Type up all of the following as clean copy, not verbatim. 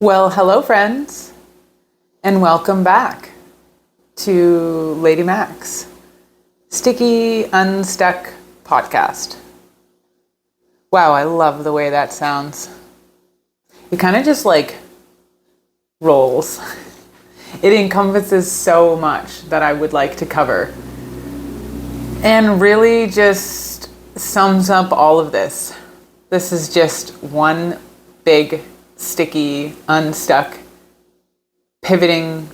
Well, hello friends, and welcome back to Lady Max Sticky Unstuck Podcast. Wow, I love the way that sounds. It kind of just rolls. It encompasses so much that I would like to cover. And really just sums up all of this. This is just one big, sticky, unstuck, pivoting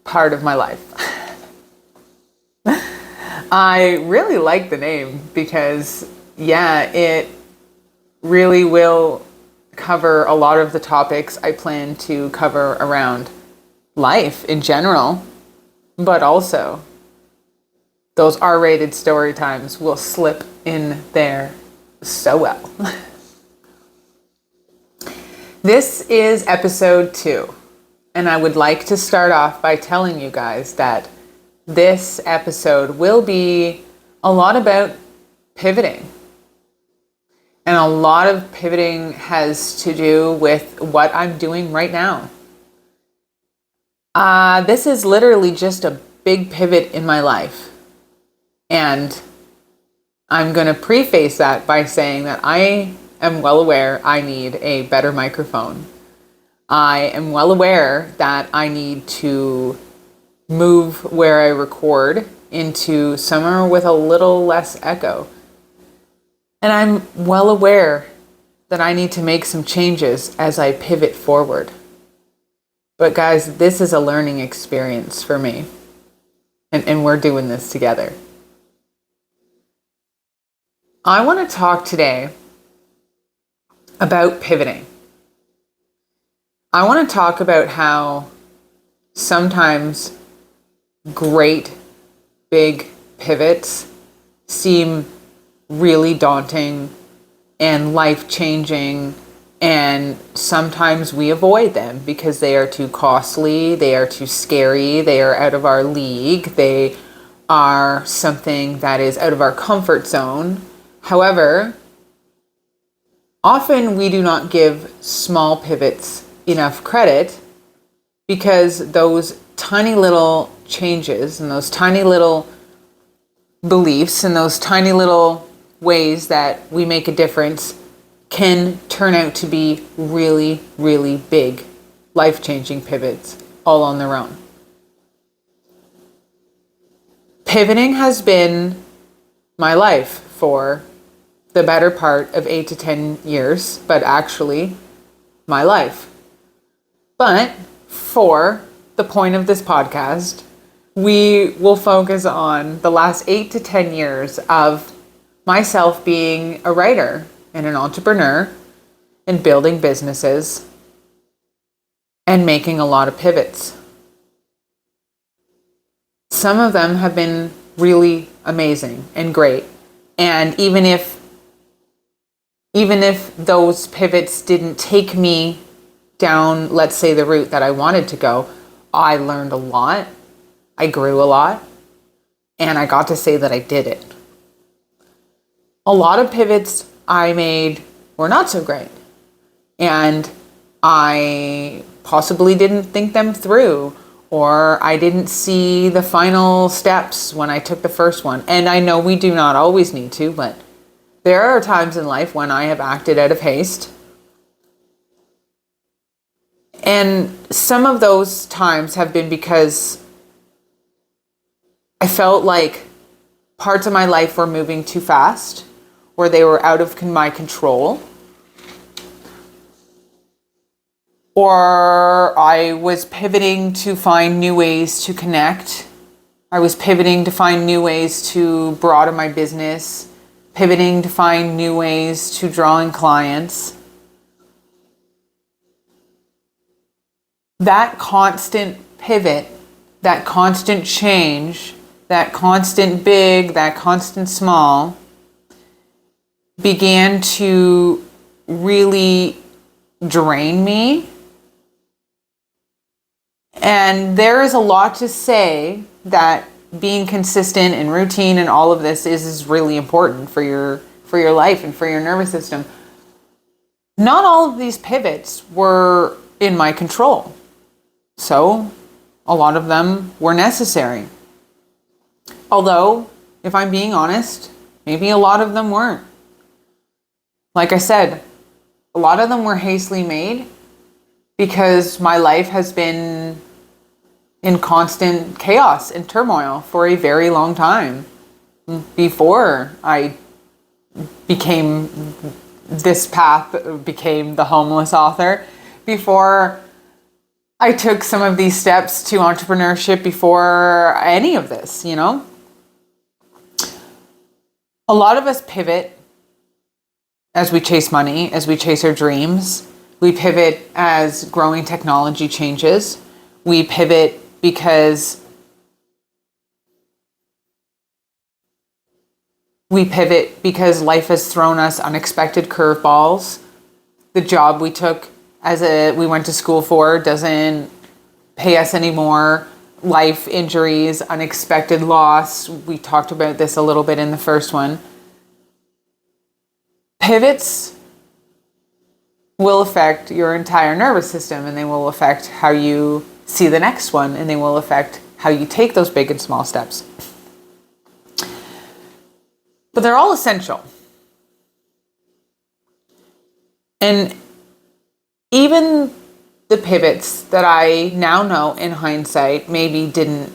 part of my life. I really like the name because, it really will cover a lot of the topics I plan to cover around life in general, but also those R-rated story times will slip in there so well. This is episode 2, and I would like to start off by telling you guys that this episode will be a lot about pivoting. And a lot of pivoting has to do with what I'm doing right now. This is literally just a big pivot in my life. And I'm going to preface that by saying that I am well aware I need a better microphone. I am well aware that I need to move where I record into somewhere with a little less echo. And I'm well aware that I need to make some changes as I pivot forward. But guys, this is a learning experience for me. And we're doing this together. I want to talk today about pivoting. I want to talk about how sometimes great big pivots seem really daunting and life-changing, and sometimes we avoid them because they are too costly, they are too scary, they are out of our league, they are something that is out of our comfort zone. However, often we do not give small pivots enough credit because those tiny little changes and those tiny little beliefs and those tiny little ways that we make a difference can turn out to be really, really big, life-changing pivots all on their own. Pivoting has been my life for the better part of 8 to 10 years, but actually my life. But for the point of this podcast, we will focus on the last 8 to 10 years of myself being a writer and an entrepreneur and building businesses and making a lot of pivots. Some of them have been really amazing and great. And even if those pivots didn't take me down, let's say, the route that I wanted to go, I learned a lot, I grew a lot, and I got to say that I did it. A lot of pivots I made were not so great, and I possibly didn't think them through, or I didn't see the final steps when I took the first one. And I know we do not always need to, but there are times in life when I have acted out of haste. And some of those times have been because I felt like parts of my life were moving too fast, or they were out of my control, or I was pivoting to find new ways to connect. I was pivoting to find new ways to broaden my business, pivoting to find new ways to draw in clients. That constant pivot, that constant change, that constant big, that constant small, began to really drain me. And there is a lot to say that being consistent and routine and all of this is really important for your life and for your nervous system. Not all of these pivots were in my control. So a lot of them were necessary. Although, if I'm being honest, maybe a lot of them weren't. Like I said, a lot of them were hastily made because my life has been in constant chaos and turmoil for a very long time. Before I became this path, became the homeless author, before I took some of these steps to entrepreneurship, before any of this, you know? A lot of us pivot as we chase money, as we chase our dreams. We pivot as growing technology changes. We pivot because life has thrown us unexpected curveballs. The job we took we went to school for doesn't pay us anymore. Life injuries, unexpected loss. We talked about this a little bit in the first one. Pivots will affect your entire nervous system, and they will affect how you see the next one, and they will affect how you take those big and small steps. But they're all essential. And even the pivots that I now know in hindsight maybe didn't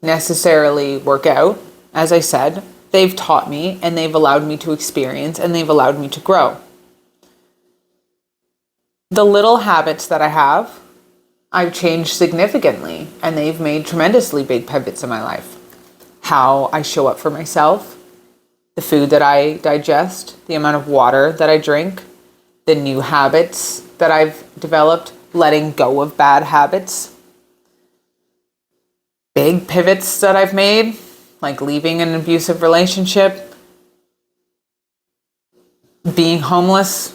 necessarily work out, as I said, they've taught me and they've allowed me to experience and they've allowed me to grow. The little habits that I have, I've changed significantly, and they've made tremendously big pivots in my life. How I show up for myself, the food that I digest, the amount of water that I drink, the new habits that I've developed, letting go of bad habits. Big pivots that I've made, like leaving an abusive relationship, being homeless,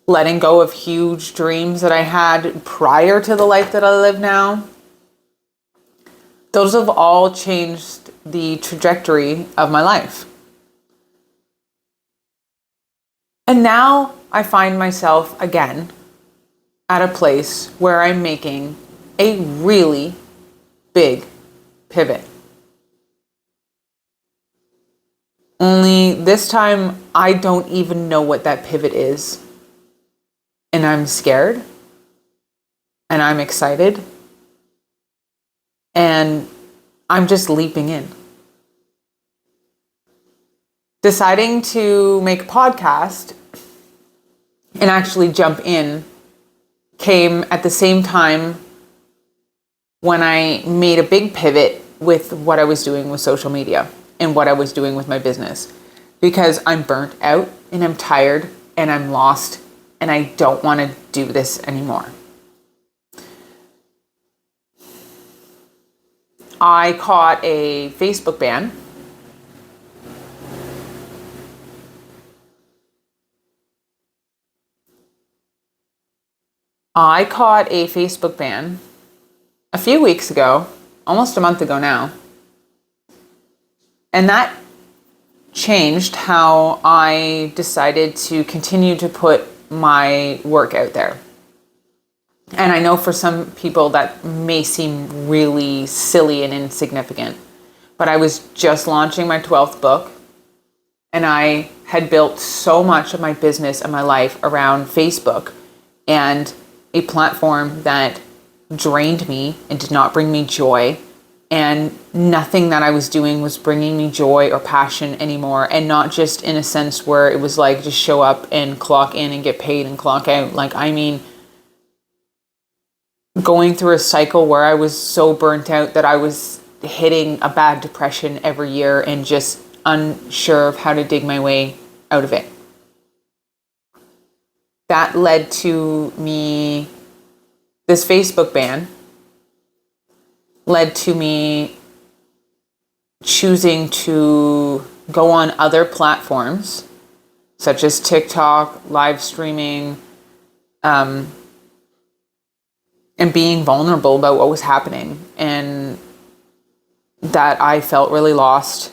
letting go of huge dreams that I had prior to the life that I live now. Those have all changed the trajectory of my life. And now I find myself again at a place where I'm making a really big pivot. Only this time I don't even know what that pivot is. And I'm scared. And I'm excited. And I'm just leaping in. Deciding to make a podcast and actually jump in came at the same time when I made a big pivot with what I was doing with social media and what I was doing with my business. Because I'm burnt out and I'm tired and I'm lost and I don't want to do this anymore. I caught a Facebook ban. I caught a Facebook ban a few weeks ago, almost a month ago now. And that changed how I decided to continue to put my work out there. And I know for some people that may seem really silly and insignificant, but I was just launching my 12th book, and I had built so much of my business and my life around Facebook, and a platform that drained me and did not bring me joy, and nothing that I was doing was bringing me joy or passion anymore. And not just in a sense where it was like just show up and clock in and get paid and clock out. Like, I mean, going through a cycle where I was so burnt out that I was hitting a bad depression every year and just unsure of how to dig my way out of it. That led to me, this Facebook ban led to me choosing to go on other platforms such as TikTok, live streaming, and being vulnerable about what was happening, and that I felt really lost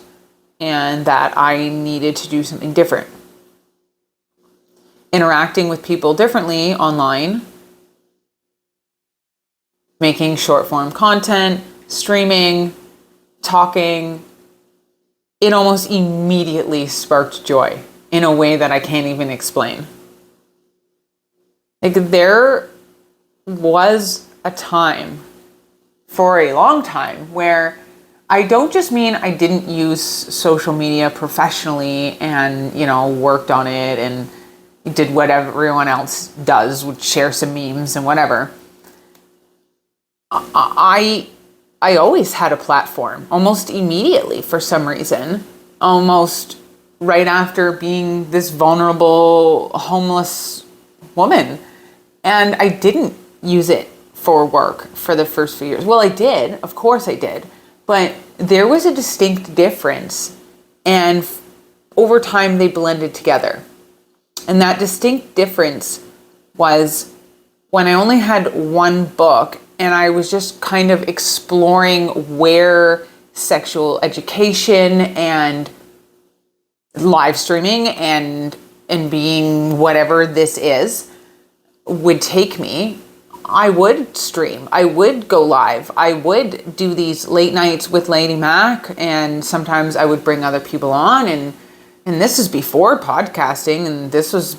and that I needed to do something different. Interacting with people differently online making short form content, streaming, talking, it almost immediately sparked joy in a way that I can't even explain. Like, there was a time, for a long time, where I don't just mean I didn't use social media professionally and, worked on it and did what everyone else does, would share some memes and whatever. I always had a platform, almost immediately for some reason, almost right after being this vulnerable, homeless woman. And I didn't use it for work for the first few years. Well, I did, of course I did, but there was a distinct difference, and over time they blended together. And that distinct difference was when I only had one book and I was just kind of exploring where sexual education and live streaming and being whatever this is would take me. I would stream, I would go live, I would do these late nights with Lady Mac, and sometimes I would bring other people on, and this is before podcasting, and this was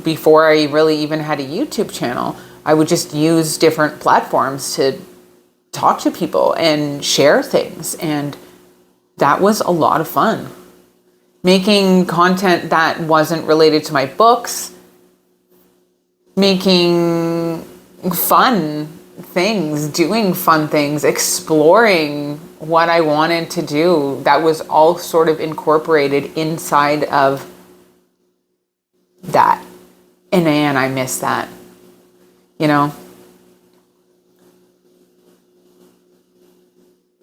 before I really even had a YouTube channel. I would just use different platforms to talk to people and share things, and that was a lot of fun. Making content that wasn't related to my books, making fun things, doing fun things, exploring what I wanted to do, that was all sort of incorporated inside of that. And man, I miss that,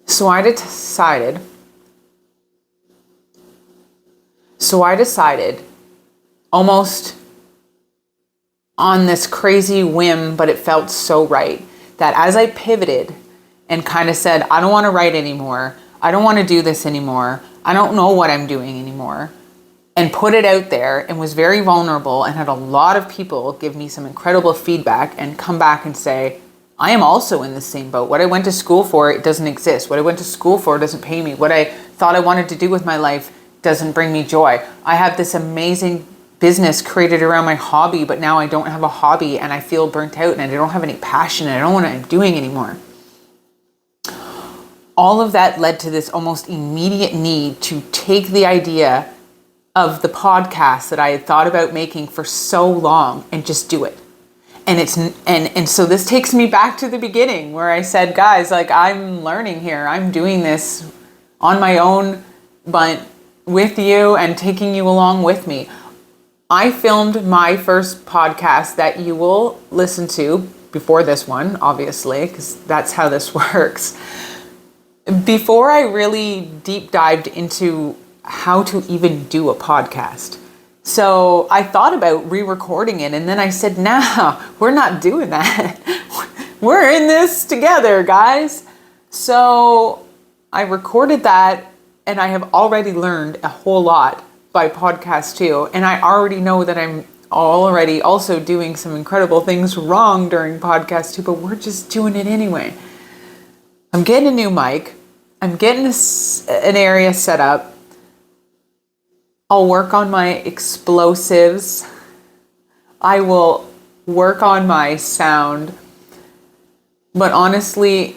So I decided almost on this crazy whim, but it felt so right, that as I pivoted and kind of said, I don't want to write anymore, I don't want to do this anymore, I don't know what I'm doing anymore, and put it out there and was very vulnerable and had a lot of people give me some incredible feedback and come back and say, I am also in the same boat. What I went to school for, it doesn't exist. What I went to school for doesn't pay me. What I thought I wanted to do with my life doesn't bring me joy. I have this amazing business created around my hobby, but now I don't have a hobby and I feel burnt out and I don't have any passion and I don't know what I'm doing anymore. All of that led to this almost immediate need to take the idea of the podcast that I had thought about making for so long and just do it. And so this takes me back to the beginning where I said, guys, like, I'm learning here. I'm doing this on my own, but with you and taking you along with me. I filmed my first podcast that you will listen to before this one, obviously, because that's how this works. Before I really deep dived into how to even do a podcast. So I thought about re-recording it, and then I said, nah, we're not doing that. We're in this together, guys. So I recorded that, and I have already learned a whole lot by podcast 2. And I already know that I'm already also doing some incredible things wrong during podcast 2, but we're just doing it anyway. I'm getting a new mic. I'm getting an area set up. I'll work on my explosives. I will work on my sound. But honestly,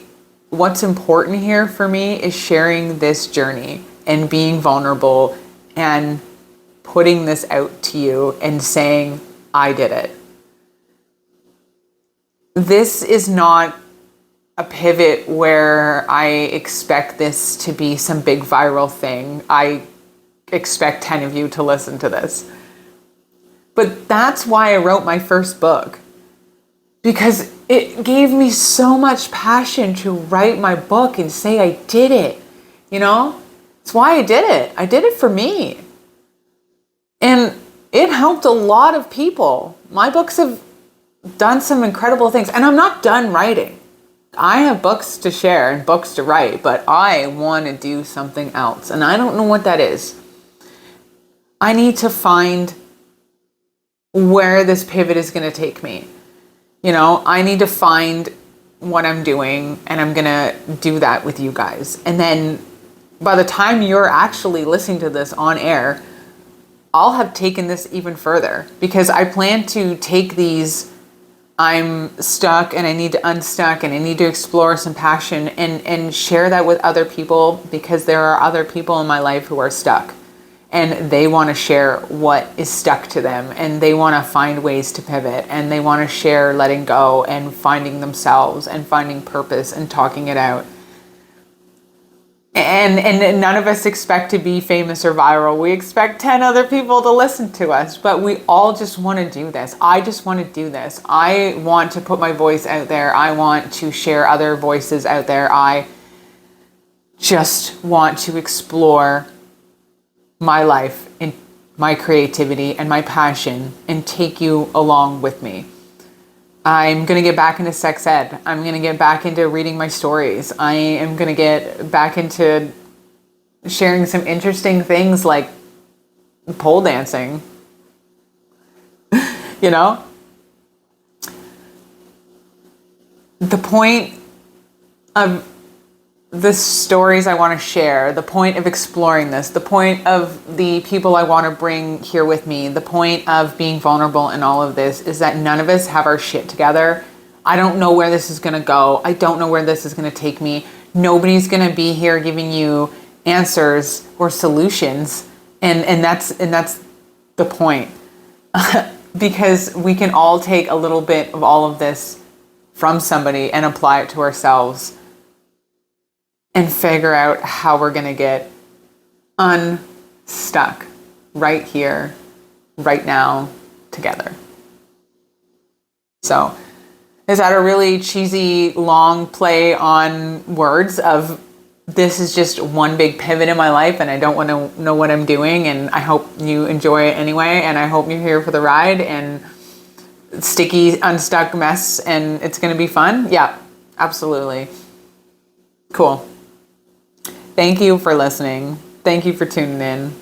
what's important here for me is sharing this journey and being vulnerable and putting this out to you and saying, I did it. This is not a pivot where I expect this to be some big viral thing. I expect 10 of you to listen to this. But that's why I wrote my first book, because it gave me so much passion to write my book and say I did it. It's why I did it. I did it for me. And it helped a lot of people. My books have done some incredible things, and I'm not done writing. I have books to share and books to write, but I want to do something else, and I don't know what that is. I need to find where this pivot is going to take me. I need to find what I'm doing, and I'm gonna do that with you guys. And then by the time you're actually listening to this on air, I'll have taken this even further, because I plan to take these I'm stuck and I need to unstuck and I need to explore some passion and share that with other people, because there are other people in my life who are stuck and they want to share what is stuck to them, and they want to find ways to pivot, and they want to share letting go and finding themselves and finding purpose and talking it out. And none of us expect to be famous or viral. We expect 10 other people to listen to us, but we all just want to do this. I just want to do this. I want to put my voice out there. I want to share other voices out there. I just want to explore my life and my creativity and my passion and take you along with me. I'm going to get back into sex ed. I'm going to get back into reading my stories. I am going to get back into sharing some interesting things like pole dancing. You know? The point of the stories I want to share, the point of exploring this, the point of the people I want to bring here with me, the point of being vulnerable in all of this is that none of us have our shit together. I don't know where this is going to go. I don't know where this is going to take me. Nobody's going to be here giving you answers or solutions. And that's the point. Because we can all take a little bit of all of this from somebody and apply it to ourselves and figure out how we're going to get unstuck right here, right now, together. So, is that a really cheesy, long play on words of this is just one big pivot in my life and I don't want to know what I'm doing, and I hope you enjoy it anyway, and I hope you're here for the ride and sticky, unstuck mess, and it's going to be fun? Yeah, absolutely. Cool. Thank you for listening. Thank you for tuning in.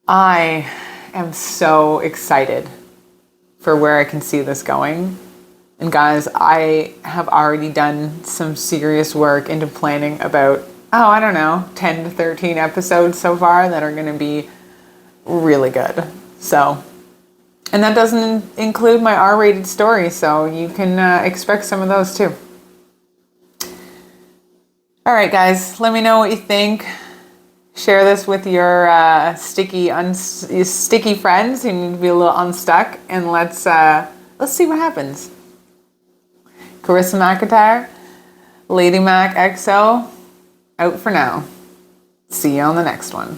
I am so excited for where I can see this going. And guys, I have already done some serious work into planning about, 10 to 13 episodes so far that are going to be really good. So, and that doesn't include my R-rated stories, so you can expect some of those too. All right, guys, let me know what you think. Share this with your sticky friends who need to be a little unstuck, and let's see what happens. Carissa McIntyre, ladymackxo, out for now. See you on the next one.